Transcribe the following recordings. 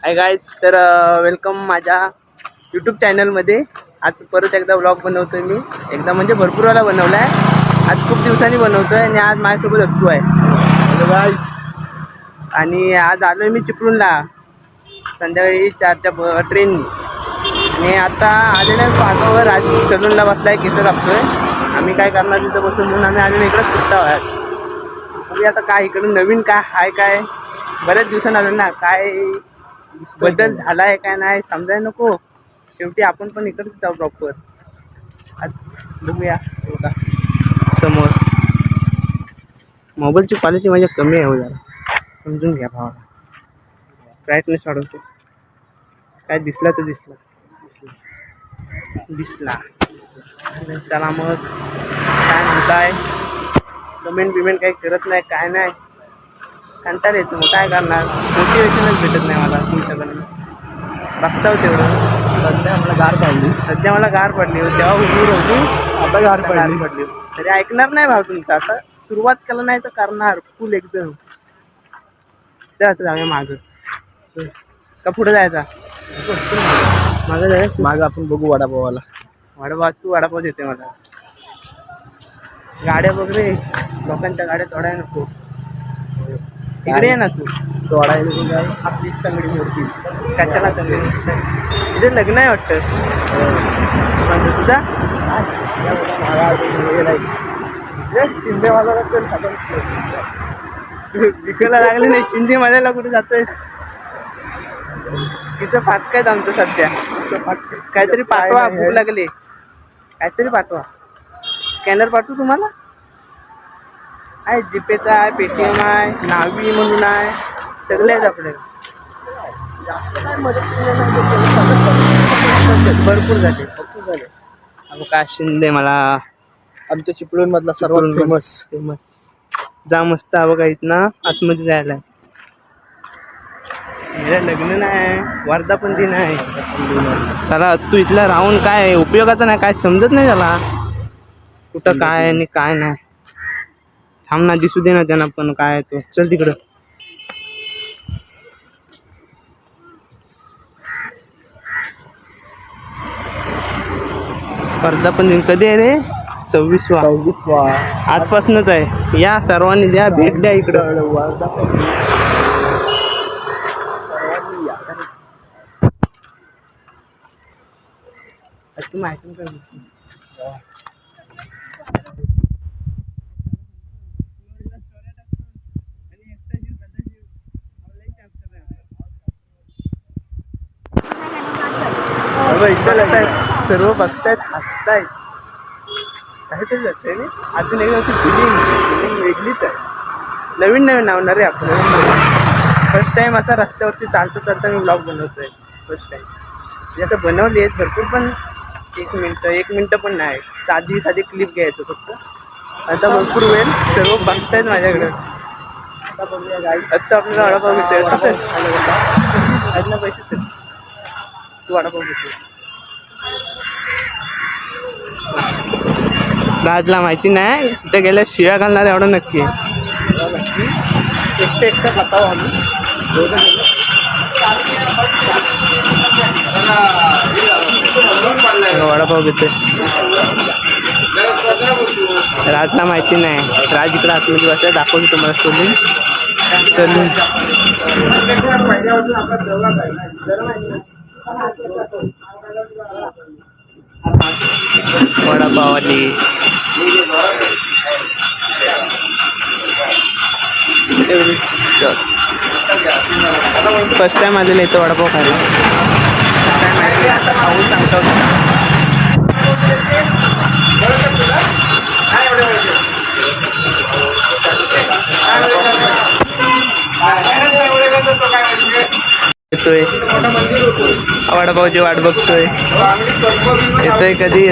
Hi guys, तर welcome माझ्या YouTube चॅनलमध्ये. आज परत एकदा व्लॉग बनवतोय मी. एकदा म्हणजे भरपूर वेळा बनवला आहे. आज खूप दिवसांनी बनवतोय आणि आज माझ्यासोबत अत्तू आहे. Hello guys. आणि आज आलो आहे मी चिपळूणला संध्याकाळी 4च्या ट्रेननी. आणि आता आलेला आहे पागावर. आज सलूनला बसला आहे, केस कापतोय. आम्ही काय करणार तिथं बसून म्हणून आम्ही आलेलो इकडं सुट्टा आहे. आता काय इकडं नवीन काय हाय, काय बऱ्याच दिवसांनी आलो ना, काय बदल झालाय काय नाही समजायला नको. शेवटी आपण पण इकडंच जाऊ प्रॉपर. आज बघूया बघा समोर. मोबाईलची क्वालिटी माझ्या कमी आहे हो, जरा समजून घ्या भावाला. ब्राईटनेस वाढवतो. काय दिसला तर दिसला. चला मग, काय म्हणताय? कमेंट बिमेंट काही करत नाही, काय नाही. कंटाळा येतो, मग काय करणार. मोटिवेशनच भेटत नाही मला तुमच्याकडनं. बघताव तेवढं. सध्या मला गार पडली. तेव्हा उभूर होती, आता गार पडली. तरी ऐकणार नाही भाव तुमचा. आता सुरुवात केलं नाही तर करणार फुल एकदम. जायचं जाऊया मागं का पुढे जायचा? मागं जायचं. मागं आपण बघू वडापावाला. तू वडापाव देते मला. गाड्या बघ रे, लोकांच्या गाड्या तोडाय नको. इकडे ये ना तू. तोडायला आपलीच तंगडी मोडती. कशाला तंगडी? इथे लग्न आहे वाटतं म्हणजे तुझा. शिंदेवाला विकायला लागले नाही. शिंदे माझ्याला कुठे जातोय? तिचं फाटकायच आमचं सध्या. काहीतरी पाठवा, भूक लागली. काहीतरी पाठवा. स्कॅनर पाठवू तुम्हाला. आहे जीपेचा आहे, पेटीएम आहे, नावी म्हणून आहे, सगळे आहेत आपल्याला. जास्त काय मदत भरपूर झाले. अगं काय शिंदे मला आमच्या चिपळूण मधला सर्वात फेमस जा मस्त. बघा इथनं आतमध्ये जायला आहे. लग्न नाही, वर्धापन दिन आहे. चला तू इथला राहून काय उपयोगाचा नाही, काय समजत नाही त्याला. कुठं काय आणि काय नाही. थांब ना, दिसू दे ना त्यांना पण काय तो. चल तिकडं. वर्धापन दिन कधी आहे रे? 26वा. आजपासूनच आहे. या सर्वांनी द्या भेट द्या इकडं. माहिती कर. सर्व बघतायत, हसतायत. काहीतरी जातंय रे. अजून एक फिलिंग वेगळीच आहे. नवीन नावणार रे आपण. फर्स्ट टाइम असा रस्त्यावरती चालता मी ब्लॉग बनवतोय. फर्स्ट टाइम असं बनवली आहेत भरपूर, पण एक मिनटं पण नाही. साधी क्लिप घ्यायचं फक्त. आता भरपूर वेळ सर्व बघतायत माझ्याकडे. आता बघूया गाई. आत्ता आपल्याला वडापाव घेतोय. ना पैसे चल, तू वडापाव घेतोय. राजला माहिती नाही, तिथे गेल्या शिव्या घालणार एवढं नक्की. एकटं खाताव आम्ही. वडापाव घेतोय. राजला माहिती नाही. राज इकडे आतमध्ये बसला. दाखवतो तुम्हाला सलून. वडापाववाली फर्स्ट टाइम आलेलं इथं वडापाव खायला. आता खाऊन सांगतो. येतोय वडापावची वाट बघतोय. येतोय कधी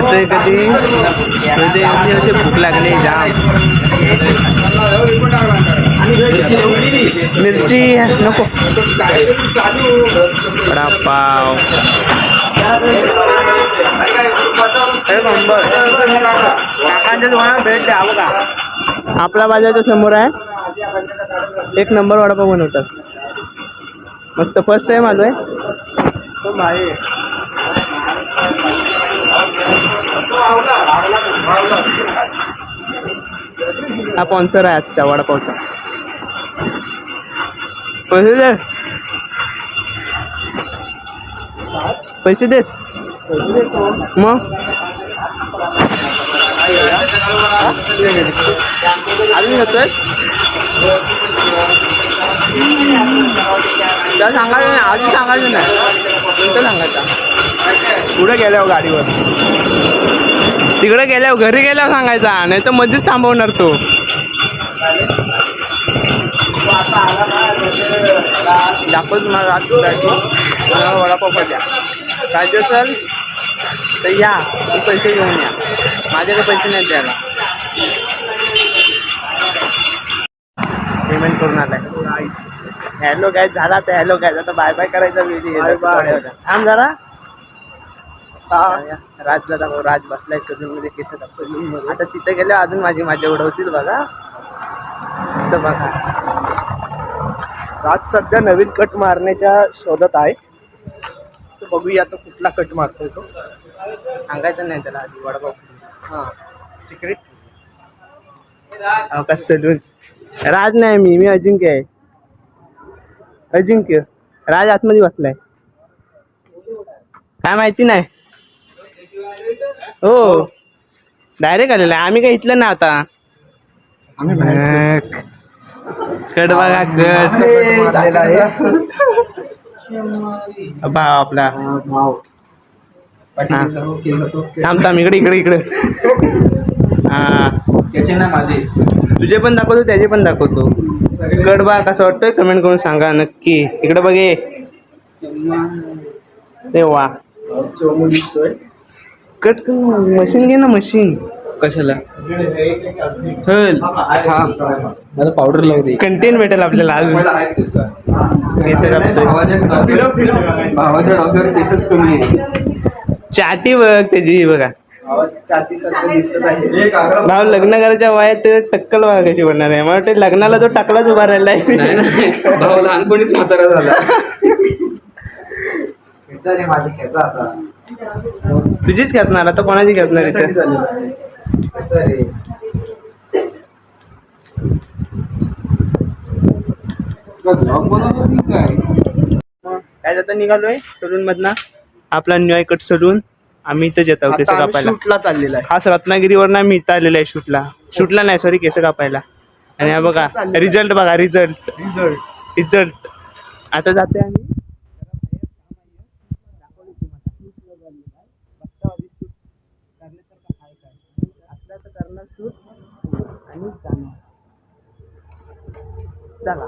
भूक लागली जाम. मिरची नको. वडापाव काकांच्या दुकानात भेट द्या बघा. आपला बाजारच्या समोर आहे. एक नंबर वडापाव बनवतात. मस्त फर्स्ट टाइम आलोय. हा स्पॉन्सर आहे आजचा वडापावचा. पैसे दे, पैसे देस मग. अजून घेतोयस त्या सांगायचं नाही, आधी सांगायचं नाही, नंतर सांगायचं. पुढे गेल्यावर गाडीवर, तिकडे गेल्यावर घरी गेल्यावर सांगायचा, नाही तर मध्येच थांबवणार तो. दाखव तुम्हाला रात जायचो मला वडापाव द्या. पाहिजे असेल तर या, तू पैसे घेऊन या, माझ्याकडे पैसे नाही द्यायला. पेमेंट करून आलाय. हॅलो गाय झाला तर हॅलो गाय, आता बाय बाय करायचा वेळ. थांब जरा. राजला दाखव, राज बसलाय सलूनमध्ये केस दाखव. आता तिथे गेले अजून माझ्या उडवतील बघा. तिथं बघा राज सध्या नवीन कट मारण्याच्या शोधात आहे. तर बघूया आता कुठला कट मारतोय तो. सांगायचं नाही त्याला आधी वडापाव. हां सिक्रेट. का सलून. राज नाही, मी अजिंक्य आहे. अजिंक्य. राज आतमध्ये बसलाय. काय माहिती नाही. हो डायरेक्ट आलेला आहे. आम्ही काय इथलं ना आता. आम्ही बाहेर कट बघा कट. भाव आपला. थांब थांब, इकडे. हा त्याचे ना माझे. तुझे पण दाखवतो, त्याचे पण दाखवतो. कट बघा कसं वाटतोय कमेंट करून सांगा नक्की. इकडे बघे ते वा. दिसतोय कट मशीन घे ना, मशीन. कशाला. मला पावडर लावते, कंटेंट भेटेल आपल्याला. अजून भावाच्या डॉक्टर केसच कमी आहे. चाटी बघ त्याची बघा. भाव लग्न करायच्या वयात टक्कल बघा कशी बनणार आहे. मला वाटतं लग्नाला तो टाकलाच उभा राहिलाय. भाऊ लहानपणीच म्हातारा झाला. तुझीच घेतणार आता, कोणाची घेतणार इथे. काय जाता निघालोय सलून मधना. आपला न्यू कट सलून. आम्ही इथंच येतो केस कापायला. शूटला चाललेला आहे. खास रत्नागिरीवर ना मी इथं आलेलो आहे शूटला नाही सॉरी, केस कापायला. आणि हा बघा रिझल्ट बघा, रिझल्ट. आता जाते आम्ही. चला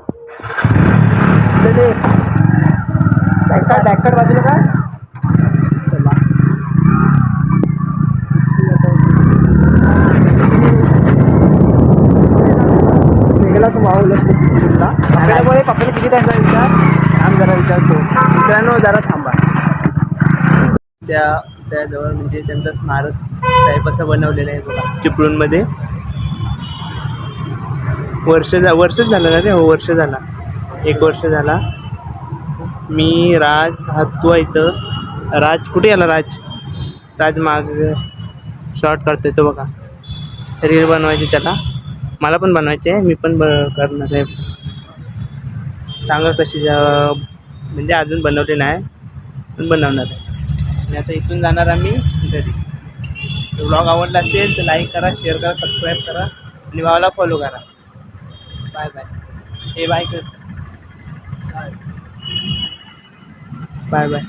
डॅकर बाजूला काय. चला निघाला तू मावला. पप्पाला किती टाइम विचार. थांब जरा विचारतो. मित्रांनो जरा थांबा. त्याजवळ म्हणजे त्यांचं स्मारक टाईप असं बनवलेलं आहे बघा चिपळूणमध्ये. वर्षच झालं ना रे. हो वर्ष झाला, 1 वर्ष झाला. मी राज तू इथं. राज कुठे आला. राज माग शॉर्ट करतोय तो बघा. रील बनवायची त्याला. मला पण बनवायची आहे, मी पण करणार आहे. सांगा कशी म्हणजे अजून बनवले नाही पण बनवणार आहे. आणि आता इथून जाणार आम्ही घरी. व्लॉग आवडला असेल तर लाईक करा, शेअर करा, सबस्क्राईब करा आणि भावाला फॉलो करा. Bye bye. हे बाय कर. Bye bye.